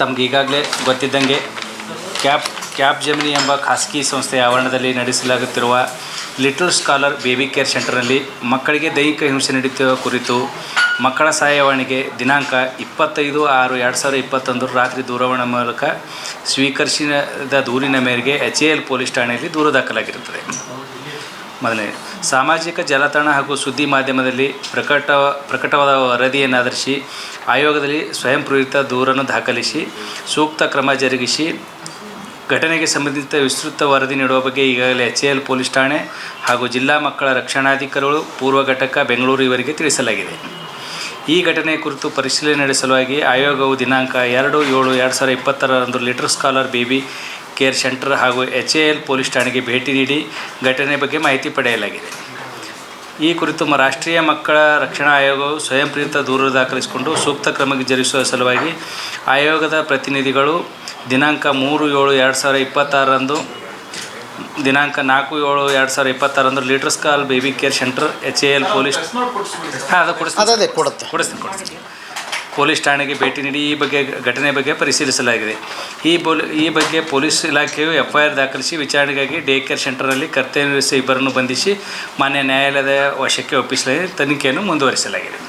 ತಮಗೀಗಾಗಲೇ ಗೊತ್ತಿದ್ದಂಗೆ cap gemini ಎಂಬ ಖಾಸಗಿ ಸಂಸ್ಥೆಯ ಆವರಣದಲ್ಲಿ ನಡೆಸಲಾಗುತ್ತಿರುವ ಲಿಟಲ್ ಸ್ಕಾಲರ್ ಬೇಬಿ ಕೇರ್ ಸೆಂಟರ್ನಲ್ಲಿ ಮಕ್ಕಳಿಗೆ ದೈಹಿಕ ಹಿಂಸೆ ನಡೆಯುತ್ತಿರುವ ಕುರಿತು ಮಕ್ಕಳ ಸಹಾಯವಾಣಿಗೆ ದಿನಾಂಕ 25/6/2021 ರಾತ್ರಿ ದೂರವಾಣಿ ಮೂಲಕ ಸ್ವೀಕರಿಸಿದ ದೂರಿನ ಮೇರೆಗೆ HAL ಪೊಲೀಸ್ ಠಾಣೆಯಲ್ಲಿ ದೂರು ದಾಖಲಾಗಿರುತ್ತದೆ. ಮೊದಲನೇ, ಸಾಮಾಜಿಕ ಜಾಲತಾಣ ಹಾಗೂ ಸುದ್ದಿ ಮಾಧ್ಯಮದಲ್ಲಿ ಪ್ರಕಟವಾದ ವರದಿಯನ್ನಾಧರಿಸಿ ಆಯೋಗದಲ್ಲಿ ಸ್ವಯಂ ಪ್ರೇರಿತ ದೂರನ್ನು ದಾಖಲಿಸಿ ಸೂಕ್ತ ಕ್ರಮ ಜರುಗಿಸಿ ಘಟನೆಗೆ ಸಂಬಂಧಿಸಿದ ವಿಸ್ತೃತ ವರದಿ ನೀಡುವ ಬಗ್ಗೆ ಈಗಾಗಲೇ HAL ಪೊಲೀಸ್ ಠಾಣೆ ಹಾಗೂ ಜಿಲ್ಲಾ ಮಕ್ಕಳ ರಕ್ಷಣಾಧಿಕಾರಿಗಳು ಪೂರ್ವ ಘಟಕ ಬೆಂಗಳೂರು ಇವರಿಗೆ ತಿಳಿಸಲಾಗಿದೆ. ಈ ಘಟನೆಯ ಕುರಿತು ಪರಿಶೀಲನೆ ನಡೆಸಲುವಾಗಿ ಆಯೋಗವು ದಿನಾಂಕ 2/7/2020 little scholar baby care centre ಹಾಗೂ HAL ಪೊಲೀಸ್ ಠಾಣೆಗೆ ಭೇಟಿ ನೀಡಿ ಘಟನೆ ಬಗ್ಗೆ ಮಾಹಿತಿ ಪಡೆಯಲಾಗಿದೆ. ಈ ಕುರಿತು ರಾಷ್ಟ್ರೀಯ ಮಕ್ಕಳ ರಕ್ಷಣಾ ಆಯೋಗವು ಸ್ವಯಂ ಪ್ರೇರಿತ ದೂರು ದಾಖಲಿಸಿಕೊಂಡು ಸೂಕ್ತ ಕ್ರಮ ಜರುಗಿಸುವ ಸಲುವಾಗಿ ಆಯೋಗದ ಪ್ರತಿನಿಧಿಗಳು ದಿನಾಂಕ 3/7/2026 ದಿನಾಂಕ 4/7/2026 little scholar baby care centre HAL police police ಠಾಣೆಗೆ ಭೇಟಿ ನೀಡಿ ಈ ಬಗ್ಗೆ ಘಟನೆ ಬಗ್ಗೆ ಪರಿಶೀಲಿಸಲಾಗಿದೆ. ಈ ಬಗ್ಗೆ ಪೊಲೀಸ್ ಇಲಾಖೆಯು FIR ದಾಖಲಿಸಿ ವಿಚಾರಣೆಗಾಗಿ ಡೇ ಕೇರ್ ಸೆಂಟರ್ನಲ್ಲಿ ಕರ್ತವ್ಯ ನಿರ್ವಹಿಸಿ ಇಬ್ಬರನ್ನು ಬಂಧಿಸಿ ಮಾನ್ಯ ನ್ಯಾಯಾಲಯದ ವಶಕ್ಕೆ ಒಪ್ಪಿಸಲಾಗಿದೆ. ತನಿಖೆಯನ್ನು ಮುಂದುವರಿಸಲಾಗಿದೆ.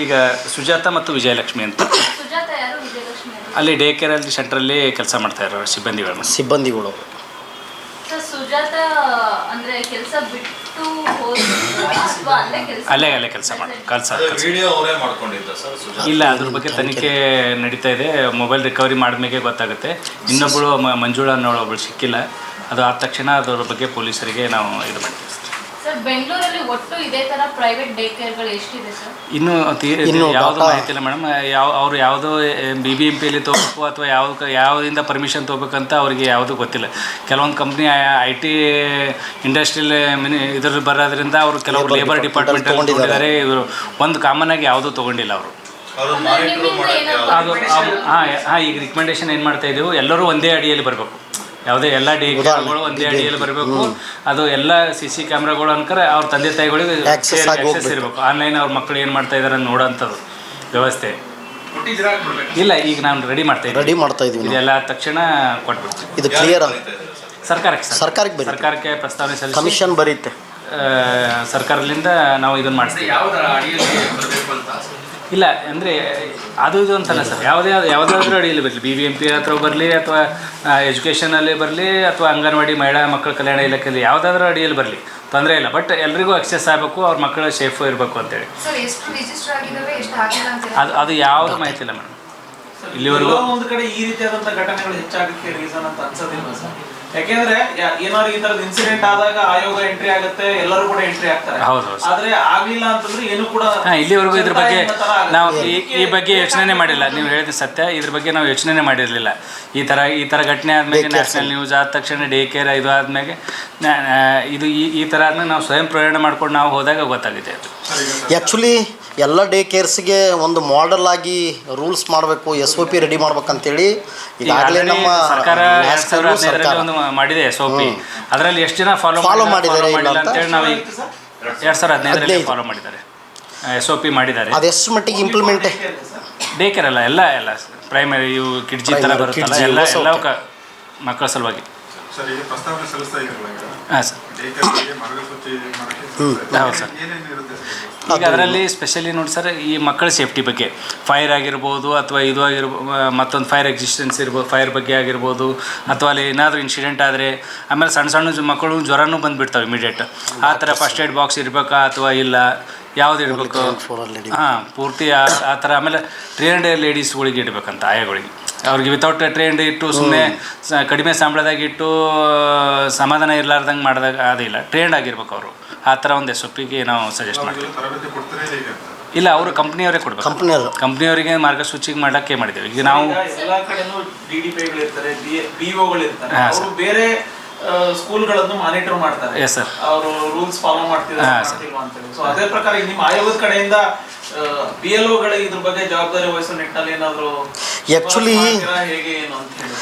ಈಗ ಸುಜಾತ ಮತ್ತು ವಿಜಯಲಕ್ಷ್ಮಿ ಅಂತ ಅಲ್ಲಿ ಡೇ ಕೇರ್ ಸೆಂಟ್ರಲ್ಲಿ ಕೆಲಸ ಮಾಡ್ತಾ ಇರೋ ಸಿಬ್ಬಂದಿಗಳು. ಅಲ್ಲೇ ಕೆಲಸ ಇಲ್ಲ, ಅದ್ರ ಬಗ್ಗೆ ತನಿಖೆ ನಡೀತಾ ಇದೆ. ಮೊಬೈಲ್ ರಿಕವರಿ ಮಾಡಿದ್ಮೇಲೆ ಗೊತ್ತಾಗುತ್ತೆ. ಇನ್ನೊಬ್ಬಳು ಮಂಜುಳಾ ಅನ್ನೋಳು ಒಬ್ಬಳು ಸಿಕ್ಕಿಲ್ಲ. ಅದು ಆದ ತಕ್ಷಣ ಅದರ ಬಗ್ಗೆ ಪೊಲೀಸರಿಗೆ ನಾವು ಇದು ಮಾಡ್ತೀವಿ. ಬೆಂಗಳೂರಲ್ಲಿ ಒಟ್ಟು ಇದೇ ತರ ಪ್ರೈವೇಟ್ ಡೇ ಕೇರ್ಗಳು ಎಷ್ಟಿದೆ ಸರ್? ಇನ್ನೂ ಯಾವುದು ಮಾಹಿತಿ ಇಲ್ಲ ಮೇಡಮ್. ಅವರು ಯಾವುದೋ BBMPಯಲ್ಲಿ ತೊಗೋಬೇಕು ಅಥವಾ ಯಾವುದರಿಂದ ಪರ್ಮಿಷನ್ ತೊಗೋಬೇಕಂತ ಅವರಿಗೆ ಯಾವುದೂ ಗೊತ್ತಿಲ್ಲ. ಕೆಲವೊಂದು ಕಂಪ್ನಿ IT ಇಂಡಸ್ಟ್ರಿಯಲ್ ಇದ್ರ ಬರೋದ್ರಿಂದ ಅವರು ಕೆಲವರು ಲೇಬರ್ ಡಿಪಾರ್ಟ್ಮೆಂಟಲ್ಲಿ ತೊಗೊಂಡಿದ್ದಾರೆ. ಇವರು ಒಂದು ಕಾಮನ್ ಆಗಿ ಯಾವುದೂ ತೊಗೊಂಡಿಲ್ಲ ಅವರು. ಅದು ಈಗ ರಿಕಮೆಂಡೇಶನ್ ಏನು ಮಾಡ್ತಾ ಇದ್ದೀವಿ, ಎಲ್ಲರೂ ಒಂದೇ ಅಡಿಯಲ್ಲಿ ಬರಬೇಕು. ಯಾವುದೇ ಎಲ್ಲ ಡೇ ಕೇರ್ಗಳು ಒಂದೇ ಅಡಿಯಲ್ಲಿ ಬರಬೇಕು. ಅದು ಎಲ್ಲ CC ಕ್ಯಾಮ್ರಾಗಳು ಅನ್ಕರೆ ಅವ್ರ ತಂದೆ ತಾಯಿಗಳಿಗೆ ಆಕ್ಸೆಸ್ ಇರಬೇಕು. ಆನ್ಲೈನ್ ಅವ್ರ ಮಕ್ಕಳು ಏನು ಮಾಡ್ತಾ ಇದ್ದಾರೆ ನೋಡೋಂಥದ್ದು ವ್ಯವಸ್ಥೆ ಇಲ್ಲ. ಈಗ ನಾನು ರೆಡಿ ಮಾಡ್ತಾ ಇದ್ದೀವಿ. ಇದೆಲ್ಲ ತಕ್ಷಣ ಕೊಟ್ಬಿಡ್ತೀವಿ. ಇದು ಕ್ಲಿಯರ್ ಸರ್ಕಾರಕ್ಕೆ ಪ್ರಸ್ತಾವನೆ ಸಲ್ಲಿಸಿ ಕಮಿಷನ್ ಬರೀತೆ. ಸರ್ಕಾರದಿಂದ ನಾವು ಇದನ್ನು ಮಾಡಿಸ್ತೀವಿ. ಇಲ್ಲ ಅಂದರೆ ಅದು ಇದು ಅಂತಲ್ಲ ಸರ್, ಯಾವುದಾದ್ರೂ ಅಡಿಯಲ್ಲಿ ಬರಲಿ, BBMP ಹತ್ರ ಬರಲಿ ಅಥವಾ ಎಜುಕೇಷನಲ್ಲಿ ಬರಲಿ ಅಥವಾ ಅಂಗನವಾಡಿ ಮಹಿಳಾ ಮಕ್ಕಳ ಕಲ್ಯಾಣ ಇಲಾಖೆಯಲ್ಲಿ ಯಾವುದಾದ್ರೂ ಅಡಿಯಲ್ಲಿ ಬರಲಿ, ತೊಂದರೆ ಇಲ್ಲ. ಬಟ್ ಎಲ್ರಿಗೂ ಅಕ್ಸೆಸ್ ಆಗಬೇಕು, ಅವ್ರ ಮಕ್ಕಳು ಸೇಫ್ ಇರಬೇಕು ಅಂತೇಳಿ. ಅದು ಯಾವುದು ಮಾಹಿತಿ ಇಲ್ಲ ಮೇಡಮ್ ಇಲ್ಲಿವರೆಗೂ. ಒಂದು ಕಡೆ ಈ ರೀತಿಯಾದಂಥ ಘಟನೆಗಳು ಹೆಚ್ಚಾಗಕ್ಕೆ ರೀಸನ್ ಅಂತ ಅನ್ಸೋದಿಲ್ಲ ಸರ್. ಯಾಕೆಂದ್ರೆ ಏನಾದ್ರು ಈ ತರದ ಇನ್ಸಿಡೆಂಟ್ ಆದಾಗ ಆಯೋಗ ಎಂಟ್ರಿ ಆಗುತ್ತೆ, ಎಲ್ಲರೂ ಕೂಡ ಎಂಟ್ರಿ ಆಗ್ತಾರೆ. ಆದ್ರೆ ಆಗ್ಲಿಲ್ಲ ಅಂತಂದ್ರೆ ಏನು ಕೂಡ ಇಲ್ಲಿವರೆಗೂ ಇದ್ರ ಬಗ್ಗೆ ನಾವು ಈ ಬಗ್ಗೆ ಯೋಚನೆ ಮಾಡಿಲ್ಲ. ನೀವು ಹೇಳಿದ ಸತ್ಯ, ಇದ್ರ ಬಗ್ಗೆ ನಾವು ಯೋಚನೆ ಮಾಡಿರಲಿಲ್ಲ. ಈ ಥರ ಘಟನೆ ಆದ್ಮೇಲೆ ನ್ಯಾಷನಲ್ ನ್ಯೂಸ್ ಆದ ತಕ್ಷಣ ಡೇ ಕೇರ್ ಇದು ಆದ್ಮೇಲೆ ಇದು ಈ ಥರ ಆದ್ಮೇಲೆ ನಾವು ಸ್ವಯಂ ಪ್ರೇರಣೆ ಮಾಡ್ಕೊಂಡು ನಾವು ಹೋದಾಗ ಗೊತ್ತಾಗಿದೆ. ಅದು ಆ್ಯಕ್ಚುಲಿ ಎಲ್ಲ ಡೇ ಕೇರ್ಸ್ಗೆ ಒಂದು ಮಾಡೆಲ್ ಆಗಿ ರೂಲ್ಸ್ ಮಾಡಬೇಕು, SOP ರೆಡಿ ಮಾಡ್ಬೇಕಂತೇಳಿ ಈಗಾಗಲೇ ನಮ್ಮ ಸರ್ಕಾರ ಒಂದು ಮಾಡಿದೆ SOP. ಅದರಲ್ಲಿ ಎಷ್ಟು ಜನ ಫಾಲೋ ಮಾಡಿದ್ದಾರೆ ಅಂತೇಳಿ ನಾವು 2015 ಫಾಲೋ ಮಾಡಿದ್ದಾರೆ, SOP ಮಾಡಿದ್ದಾರೆ. ಅದು ಎಷ್ಟು ಮಟ್ಟಿಗೆ ಇಂಪ್ಲಿಮೆಂಟ್ ಡೇ ಕೇರ್ ಅಲ್ಲ, ಎಲ್ಲ ಪ್ರೈಮರಿ ಇವು ಕಿಡ್ಜಿ ಥರ ಬರುತ್ತಲ್ಲ, ಎಲ್ಲ ಮಕ್ಕಳ ಸಲುವಾಗಿ. ಹಾಂ ಸರ್, ಹೌದು ಸರ್. ಈಗ ಅದರಲ್ಲಿ ಸ್ಪೆಷಲಿ ನೋಡಿ ಸರ್, ಈ ಮಕ್ಕಳ ಸೇಫ್ಟಿ ಬಗ್ಗೆ ಫೈರ್ ಆಗಿರ್ಬೋದು ಅಥವಾ ಇದು ಮತ್ತೊಂದು ಫೈರ್ ಎಕ್ಸಿಸ್ಟೆನ್ಸ್ ಇರ್ಬೋದು, ಫೈರ್ ಬಗ್ಗೆ ಆಗಿರ್ಬೋದು, ಅಥವಾ ಅಲ್ಲಿ ಏನಾದರೂ ಇನ್ಸಿಡೆಂಟ್ ಆದರೆ ಆಮೇಲೆ ಸಣ್ಣ ಮಕ್ಕಳು ಜ್ವರನೂ ಬಂದುಬಿಡ್ತಾವೆ ಇಮಿಡಿಯೇಟ್. ಆ ಥರ ಫಸ್ಟ್ ಏಡ್ ಬಾಕ್ಸ್ ಇರಬೇಕಾ ಅಥವಾ ಇಲ್ಲ, ಯಾವ್ದು ಇರಬೇಕು? ಪೂರ್ತಿ ಆ ಥರ. ಆಮೇಲೆ ಟ್ರೈನ್ಡ್ ಲೇಡೀಸ್ಗಳಿಗೆ ಇಡಬೇಕಂತ, ಆಯಗಳಿಗೆ. ಅವ್ರಿಗೆ ವಿತೌಟ್ ಟ್ರೈನ್ಡ್ ಇಟ್ಟು ಸುಮ್ಮನೆ ಕಡಿಮೆ ಸಂಬಳದಾಗ ಇಟ್ಟು ಸಮಾಧಾನ ಇರಲಾರ್ದಂಗೆ ಮಾಡಿದಾಗ ಅದಿಲ್ಲ, ಟ್ರೈನ್ಡ್ ಆಗಿರ್ಬೇಕು ಅವರು. ಆ ಥರ ಒಂದು SOPಗೆ ನಾವು ಸಜೆಸ್ಟ್ ಮಾಡ್ತೀವಿ. ಇಲ್ಲ, ಅವರು ಕಂಪ್ನಿಯವರೇ ಕೊಡ್ಬೇಕು. ಕಂಪ್ನಿಯವರಿಗೆ ಮಾರ್ಗಸೂಚಿಗೆ ಮಾಡೋಕ್ಕೆ ಮಾಡಿದ್ದೇವೆ. ಈಗ ನಾವು ಎಲ್ಲ ಕಡೆನೂ DDPಗಳಿರ್ತಾರೆ, BOಗಳಿರ್ತಾರೆ, ಅವರು ಬೇರೆ ಸ್ಕೂಲ್ಗಳನ್ನು ಮಾನಿಟರ್ ಮಾಡ್ತಾರೆ. ಅವರು ರೂಲ್ಸ್ ಫಾಲೋ ಮಾಡ್ತಿದ್ದಾರೆ ಅಂತೇಳಿ. ಸೊ ಅದೇ ಪ್ರಕಾರ ನಿಮ್ಮ ಆಯೋಗದ ಕಡೆಯಿಂದ BLOಗಳ ಇದ್ರ ಬಗ್ಗೆ ಜವಾಬ್ದಾರಿ ವಹಿಸೋ ನಿಟ್ಟಿನಲ್ಲಿ ಏನಾದರೂ ಆಕ್ಚುಲಿ ಹೇಗೆ ಏನು ಅಂತ ಹೇಳಿ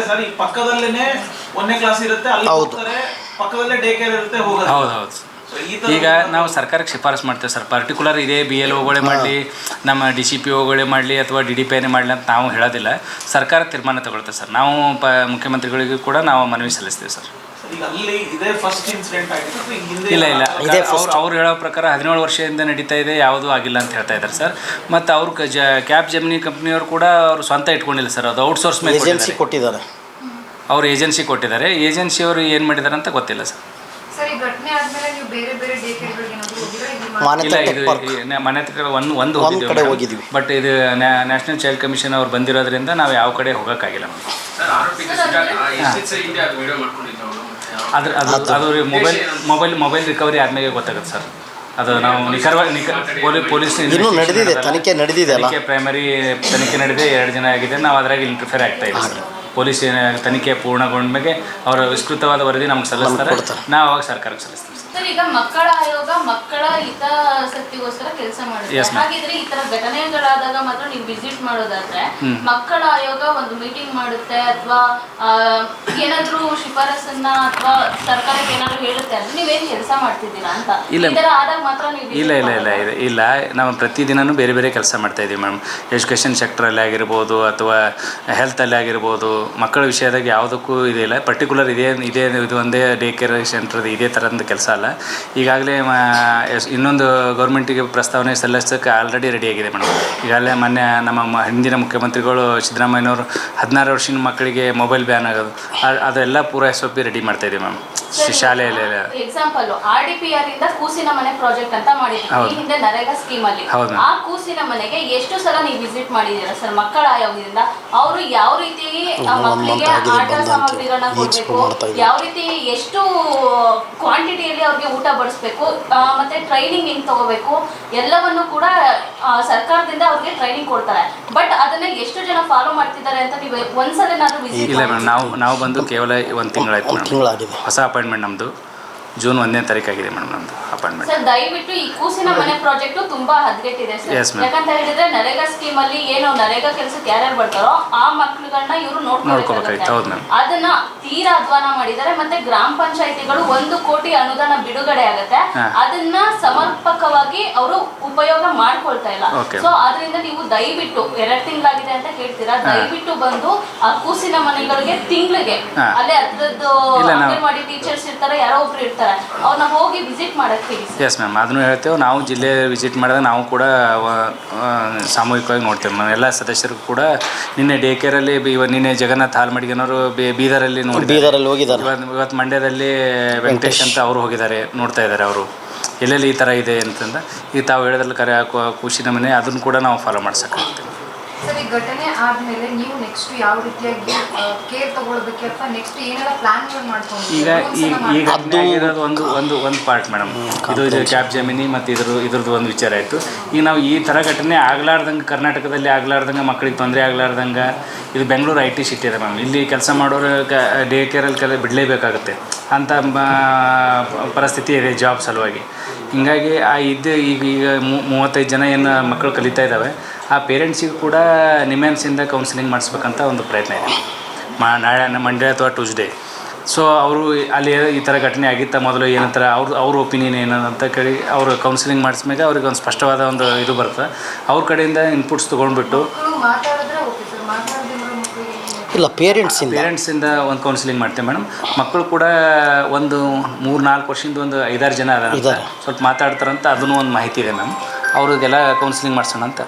ಸರ್, ಈ ಪಕ್ಕದಲ್ಲೇನೆ 1ನೇ ಕ್ಲಾಸ್ ಇರುತ್ತೆ, ಅಲ್ಲಿ ಹೋಗ್ತಾರೆ, ಪಕ್ಕದಲ್ಲೇ ಡೇ ಕೇರ್ ಇರುತ್ತೆ, ಹೋಗೋದು. ಹೌದು. ಈಗ ನಾವು ಸರ್ಕಾರಕ್ಕೆ ಶಿಫಾರಸು ಮಾಡ್ತೇವೆ ಸರ್. ಪರ್ಟಿಕ್ಯುಲರ್ ಇದೇ BLOಗಳೇ ಮಾಡಲಿ, ನಮ್ಮ DCPOಗಳೇ ಮಾಡಲಿ ಅಥವಾ DDPನೇ ಮಾಡಲಿ ಅಂತ ನಾವು ಹೇಳೋದಿಲ್ಲ. ಸರ್ಕಾರ ತೀರ್ಮಾನ ತಗೊಳ್ತೇವೆ ಸರ್. ನಾವು ಮುಖ್ಯಮಂತ್ರಿಗಳಿಗೂ ಕೂಡ ನಾವು ಮನವಿ ಸಲ್ಲಿಸ್ತೇವೆ ಸರ್. ಇಲ್ಲ ಅವ್ರು ಹೇಳೋ ಪ್ರಕಾರ 17 ವರ್ಷದಿಂದ ನಡೀತಾ ಇದೆ, ಯಾವುದೂ ಆಗಿಲ್ಲ ಅಂತ ಹೇಳ್ತಾ ಇದ್ದಾರೆ ಸರ್. ಮತ್ತು ಅವ್ರು ಕ್ಯಾಬ್ ಜೆಮಿನಿ ಕಂಪ್ನಿಯವರು ಕೂಡ ಅವರು ಸ್ವಂತ ಇಟ್ಕೊಂಡಿಲ್ಲ ಸರ್, ಅದು ಔಟ್ಸೋರ್ಸ್ ಮೇಲೆ ಕೊಟ್ಟಿದ್ದಾರೆ. ಅವ್ರು ಏಜೆನ್ಸಿ ಕೊಟ್ಟಿದ್ದಾರೆ. ಏಜೆನ್ಸಿಯವರು ಏನು ಮಾಡಿದ್ದಾರೆ ಅಂತ ಗೊತ್ತಿಲ್ಲ ಸರ್. ಇಲ್ಲ, ಇದು ಮನೆ ಹತ್ರ ಒಂದು ಹೋಗಿದ್ವಿ. ಬಟ್ ಇದು ನ್ಯಾಷನಲ್ ಚೈಲ್ಡ್ ಕಮಿಷನ್ ಅವ್ರು ಬಂದಿರೋದ್ರಿಂದ ನಾವು ಯಾವ ಕಡೆ ಹೋಗೋಕ್ಕಾಗಿಲ್ಲ. ಅದು ಮೊಬೈಲ್ ರಿಕವರಿ ಆದ್ಮೇಲೆ ಗೊತ್ತಾಗುತ್ತೆ ಸರ್. ಅದು ನಾವು ನಿಖರವಾಗಿ ಪೊಲೀಸ್ ತನಿಖೆ ಪ್ರೈಮರಿ ತನಿಖೆ ನಡೆದಿದೆ, 2 ದಿನ ಆಗಿದೆ. ನಾವು ಅದ್ರಾಗ ಇಂಟರ್ಫಿಯರ್ ಆಗ್ತಾ ಇಲ್ಲ ಸರ್. ಪೊಲೀಸ್ ತನಿಖೆ ಪೂರ್ಣಗೊಂಡ ಮೇಲೆ ಅವರ ವಿಸ್ತೃತವಾದ ವರದಿ ನಮ್ಗೆ ಸಲ್ಲಿಸ್ತಾರೆ, ನಾವು ಅವಾಗ ಸರ್ಕಾರಕ್ಕೆ ಸಲ್ಲಿಸ್ತೀವಿ ಸರ್. ಈಗ ಮಕ್ಕಳ ಆಯೋಗ ಮಕ್ಕಳ ಹಿತಾಸಕ್ತಿಗೋಸ್ಕರ ಕೆಲಸ ಮಾಡುತ್ತೆ. ಹಾಗಿದ್ರೆ ಈ ತರ ಘಟನೆಗಳಾದಾಗ ಮಾತ್ರ ನೀವು ವಿಸಿಟ್ ಮಾಡೋದಾದ್ರೆ ಮಕ್ಕಳ ಆಯೋಗ ಒಂದು ಮೀಟಿಂಗ್ ಮಾಡುತ್ತೆ ಅಥವಾ ಏನಾದ್ರೂ ಶಿಫಾರಸನ್ನ ಅಥವಾ ಸರ್ಕಾರಕ್ಕೆ ಏನಾದ್ರು ಹೇಳುತ್ತೆ ಅಂದ್ರೆ ನೀವೇನು ಕೆಲಸ ಮಾಡ್ತಿದ್ದೀರಾ ಅಂತ ಈ ತರ ಆದಾಗ ಮಾತ್ರ ನೀವು? ಇಲ್ಲ ನಾವು ಪ್ರತಿದಿನನೂ ಬೇರೆ ಬೇರೆ ಕೆಲಸ ಮಾಡ್ತಾ ಇದ್ದೀವಿ ಮ್ಯಾಮ್. ಎಜುಕೇಷನ್ ಸೆಕ್ಟ್ರಲ್ಲಿ ಆಗಿರ್ಬೋದು ಅಥವಾ ಹೆಲ್ತಲ್ಲಿ ಆಗಿರ್ಬೋದು, ಮಕ್ಕಳ ವಿಷಯದಾಗ ಯಾವುದಕ್ಕೂ ಇದಿಲ್ಲ. ಪರ್ಟಿಕ್ಯುಲರ್ ಇದು ಒಂದೇ ಡೇ ಕೇರ್ ಸೆಂಟ್ರದ್ದು ಇದೇ ಥರದ ಕೆಲಸ ಅಲ್ಲ. ಈಗಾಗಲೇ ಇನ್ನೊಂದು ಗೌರ್ಮೆಂಟಿಗೆ ಪ್ರಸ್ತಾವನೆ ಸಲ್ಲಿಸೋಕ್ಕೆ ಆಲ್ರೆಡಿ ರೆಡಿಯಾಗಿದೆ ಮೇಡಮ್. ಈಗಾಗಲೇ ಮೊನ್ನೆ ನಮ್ಮ ಹಿಂದಿನ ಮುಖ್ಯಮಂತ್ರಿಗಳು ಸಿದ್ದರಾಮಯ್ಯನವರು 16 ವರ್ಷದ ಮಕ್ಕಳಿಗೆ ಮೊಬೈಲ್ ಬ್ಯಾನ್ ಆಗೋದು ಅದೆಲ್ಲ ಪೂರ SOP ರೆಡಿ ಮಾಡ್ತಾ ಇದ್ದೀವಿ ಮ್ಯಾಮ್ ಶಾಲೆಯಲ್ಲಿ. ಎಕ್ಸಾಂಪಲ್ RDPR ಇಂದ ಕೂಸಿನ ಮನೆ ಪ್ರಾಜೆಕ್ಟ್ ಅಂತ ಮಾಡಿದ್ದೀವಿ ಈ ಹಿಂದೆ ನರೇಗಾ ಸ್ಕೀಮ್ ಅಲ್ಲಿ. ಆ ಕೂಸಿನ ಮನೆಗೆ ಎಷ್ಟು ಸಲ ನೀವು ವಿಸಿಟ್ ಮಾಡಿದ್ದೀರಾ ಸರ್ ಮಕ್ಕಳ ಆಯೋಗದಿಂದ? ಅವರು ಯಾವ ರೀತಿ ಮಕ್ಕಳಿಗೆ ಆಟ ಸಾಮಗ್ರಿಗಳನ್ನ ಕೊಡಬೇಕು, ಯಾವ ರೀತಿ ಎಷ್ಟು ಕ್ವಾಂಟಿಟಿಯಲ್ಲಿ ಅವ್ರಿಗೆ ಊಟ ಬಡಿಸ್ಬೇಕು, ಮತ್ತೆ ಟ್ರೈನಿಂಗ್ ಹೆಂಗ್ ತಗೋಬೇಕು ಎಲ್ಲವನ್ನು ಕೂಡ ಸರ್ಕಾರದಿಂದ ಅವ್ರಿಗೆ ಟ್ರೈನಿಂಗ್ ಕೊಡ್ತಾರೆ. ಬಟ್ ಅದನ್ನ ಎಷ್ಟು ಜನ ಫಾಲೋ ಮಾಡ್ತಿದ್ದಾರೆ ಅಂತ ನೀವು ಒಂದ್ಸಲ ವಿಸಿಟ್? ಇಲ್ಲ ಮೇಡಮ್, ನಾವು ಬಂದು ಕೇವಲ 1 ತಿಂಗಳಾಗಿದೆ. ಹೊಸ ಅಪಾಯಿಂಟ್ಮೆಂಟ್ ನಮ್ಮದು ಜೂನ್ 1ನೇ ತಾರೀಕಾಗಿದೆ ಮೇಡಮ್ ನಮ್ಮದು ಅಪಾಯಿಂಟ್ಮೆಂಟ್. ಸರ್ ದಯವಿಟ್ಟು ಈ ಕೂಸಿನ ಮನೆ ಪ್ರಾಜೆಕ್ಟ್ ತುಂಬಾ ಹದಗೆಟ್ಟಿದೆ ಸರ್. ಯಾಕಂತ ಹೇಳಿದ್ರೆ ನರೇಗಾ ಸ್ಕೀಮ್ ಅಲ್ಲಿ ಏನು ನರೇಗಾ ಕೆಲಸಕ್ಕೆ ಯಾರ್ಯಾರು ಬರ್ತಾರೋ ಆ ಮಕ್ಕಳುಗಳನ್ನ ಇವರು ನೋಡ್ಕೊಳ್ಬೇಕಾಗುತ್ತೆ. ಅದನ್ನ ತೀರಾ ಅಧ್ವಾನ ಮಾಡಿದ್ದಾರೆ. ಮತ್ತೆ ಗ್ರಾಮ ಪಂಚಾಯಿತಿಗಳು 1 ಕೋಟಿ ಅನುದಾನ ಬಿಡುಗಡೆ ಆಗುತ್ತೆ, ಅದನ್ನ ಸಮರ್ಪಕವಾಗಿ ಅವರು ಉಪಯೋಗ ಮಾಡ್ಕೊಳ್ತಾ ಇಲ್ಲ. ಸೊ ಅದರಿಂದ ನೀವು ದಯವಿಟ್ಟು 2 ತಿಂಗಳಾಗಿದೆ ಅಂತ ಹೇಳ್ತೀರಾ, ದಯವಿಟ್ಟು ಬಂದು ಆ ಕೂಸಿನ ಮನೆಗಳಿಗೆ ತಿಂಗಳಿಗೆ ಅಲ್ಲೇ ಅದ್ರದ್ದು ಅಂಗನವಾಡಿ ಟೀಚರ್ಸ್ ಇರ್ತಾರೆ, ಯಾರೋ ಒಬ್ರು ಇರ್ತಾರೆ, ಅವ್ರನ್ನ ಹೋಗಿ ವಿಸಿಟ್ ಮಾಡಕ್ಕೆ ಹೇಳಿ. ಎಸ್ ಮ್ಯಾಮ್, ಅದನ್ನು ಹೇಳ್ತೇವೆ. ನಾವು ಜಿಲ್ಲೆ ವಿಸಿಟ್ ಮಾಡಿದಾಗ ನಾವು ಕೂಡ ಸಾಮೂಹಿಕವಾಗಿ ನೋಡ್ತೇವೆ ಮ್ಯಾಮ್. ಎಲ್ಲ ಸದಸ್ಯರು ಕೂಡ ನಿನ್ನೆ ಡೇ ಕೇರಲ್ಲಿ ನಿನ್ನೆ ಜಗನ್ನಾಥ್ ಹಾಲ್ಮಡಿಗನವರು ಬೀದರಲ್ಲಿ ಹೋಗಿದ್ದಾರೆ. ಇವತ್ತು ಮಂಡ್ಯದಲ್ಲಿ ವೆಂಕಟೇಶ್ ಅಂತ ಅವರು ಹೋಗಿದ್ದಾರೆ, ನೋಡ್ತಾ ಇದ್ದಾರೆ ಅವರು ಎಲ್ಲೆಲ್ಲಿ ಈ ಥರ ಇದೆ ಅಂತಂದು. ಈಗ ತಾವು ಹೇಳಿದ್ರಲ್ಲಿ ಕೂಸಿನ ಮನೆ ಅದನ್ನು ಕೂಡ ನಾವು ಫಾಲೋ ಮಾಡ್ಸೋಕ್ಕಾಗ್ತೇವೆ. ಸರ್, ಈ ಘಟನೆ ಆದಮೇಲೆ ನೀವು ನೆಕ್ಸ್ಟ್ ಯಾವ ರೀತಿಯಾಗಿ ಕೇರ್ ತಗೊಳ್ಬೇಕು ಅಥವಾ ನೆಕ್ಸ್ಟ್ ಏನೆಲ್ಲ ಪ್ಲಾನ್ಗಳು ಮಾಡ್ಕೊಂಡು? ಈಗ ಆಗಿರೋದು ಒಂದು ಪಾರ್ಟ್ ಮೇಡಮ್. ಇದು ಕ್ಯಾಬ್ ಜೆಮಿನಿ ಮತ್ತು ಇದ್ರದ್ದು ಒಂದು ವಿಚಾರ ಆಯಿತು. ಈಗ ನಾವು ಈ ಥರ ಘಟನೆ ಆಗ್ಲಾರ್ದಂಗೆ, ಕರ್ನಾಟಕದಲ್ಲಿ ಆಗ್ಲಾರ್ದಂಗೆ, ಮಕ್ಕಳಿಗೆ ತೊಂದರೆ ಆಗ್ಲಾರ್ದಂಗೆ, ಇದು ಬೆಂಗಳೂರು IT ಸಿಟಿ ಇದೆ ಮ್ಯಾಮ್. ಇಲ್ಲಿ ಕೆಲಸ ಮಾಡೋರು ಡೇ ಕೇರಲ್ಲಿ ಬಿಡಲೇಬೇಕಾಗುತ್ತೆ ಅಂತ ಪರಿಸ್ಥಿತಿ ಇದೆ ಜಾಬ್ ಸಲುವಾಗಿ. ಹೀಗಾಗಿ ಈಗ 35 ಜನ ಏನು ಮಕ್ಕಳು ಕಲಿತಾ ಇದ್ದಾವೆ, ಆ ಪೇರೆಂಟ್ಸಿಗೂ ಕೂಡ ನಿಮ್ಯಾನ್ಸಿಂದ ಕೌನ್ಸಿಲಿಂಗ್ ಮಾಡಿಸ್ಬೇಕಂತ ಒಂದು ಪ್ರಯತ್ನ ಇದೆ. ನಾಳೆ ಮಂಡೇ ಅಥವಾ ಟ್ಯೂಸ್ಡೇ. ಸೊ ಅವರು ಅಲ್ಲಿ ಈ ಥರ ಘಟನೆ ಆಗಿತ್ತ ಮೊದಲು ಏನಂತಾರೆ ಅವ್ರ ಒಪಿನಿಯನ್ ಏನಂತ ಕೇಳಿ ಅವರು ಕೌನ್ಸಿಲಿಂಗ್ ಮಾಡಿಸ್ಮೇಲೆ ಅವ್ರಿಗೆ ಒಂದು ಸ್ಪಷ್ಟವಾದ ಒಂದು ಇದು ಬರುತ್ತೆ. ಅವ್ರ ಕಡೆಯಿಂದ ಇನ್ಪುಟ್ಸ್ ತೊಗೊಂಡ್ಬಿಟ್ಟು ಇಲ್ಲ ಪೇರೆಂಟ್ಸಿಂದ ಒಂದು ಕೌನ್ಸಿಲಿಂಗ್ ಮಾಡ್ತೇವೆ ಮೇಡಮ್. ಮಕ್ಕಳು ಕೂಡ ಒಂದು 3-4 ವರ್ಷದಿಂದ ಒಂದು 5-6 ಜನ ಅದಾರೆ, ಸ್ವಲ್ಪ ಮಾತಾಡ್ತಾರಂತ ಅದನ್ನು ಒಂದು ಮಾಹಿತಿ ಇದೆ ಮ್ಯಾಮ್. ಅವ್ರಿಗೆಲ್ಲ ಕೌನ್ಸಿಲಿಂಗ್ ಮಾಡಿಸೋಣ ಅಂತ.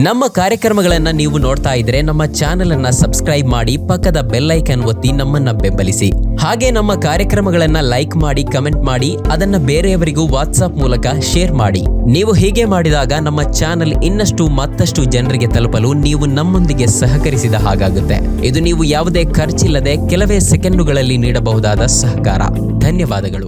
ನಮ್ಮ ಕಾರ್ಯಕ್ರಮಗಳನ್ನು ನೀವು ನೋಡ್ತಾ ಇದ್ರೆ ನಮ್ಮ ಚಾನೆಲ್ ಅನ್ನ ಸಬ್ಸ್ಕ್ರೈಬ್ ಮಾಡಿ, ಪಕ್ಕದ ಬೆಲ್ ಐಕಾನ್ ಒತ್ತಿ ನಮ್ಮನ್ನ ಬೆಂಬಲಿಸಿ. ಹಾಗೆ ನಮ್ಮ ಕಾರ್ಯಕ್ರಮಗಳನ್ನ ಲೈಕ್ ಮಾಡಿ, ಕಮೆಂಟ್ ಮಾಡಿ, ಅದನ್ನ ಬೇರೆಯವರಿಗೂ ವಾಟ್ಸ್ಆಪ್ ಮೂಲಕ ಶೇರ್ ಮಾಡಿ. ನೀವು ಹೀಗೆ ಮಾಡಿದಾಗ ನಮ್ಮ ಚಾನೆಲ್ ಮತ್ತಷ್ಟು ಜನರಿಗೆ ತಲುಪಲು ನೀವು ನಮ್ಮೊಂದಿಗೆ ಸಹಕರಿಸಿದ ಹಾಗಾಗುತ್ತೆ. ಇದು ನೀವು ಯಾವುದೇ ಖರ್ಚಿಲ್ಲದೆ ಕೆಲವೇ ಸೆಕೆಂಡುಗಳಲ್ಲಿ ನೀಡಬಹುದಾದ ಸಹಕಾರ. ಧನ್ಯವಾದಗಳು.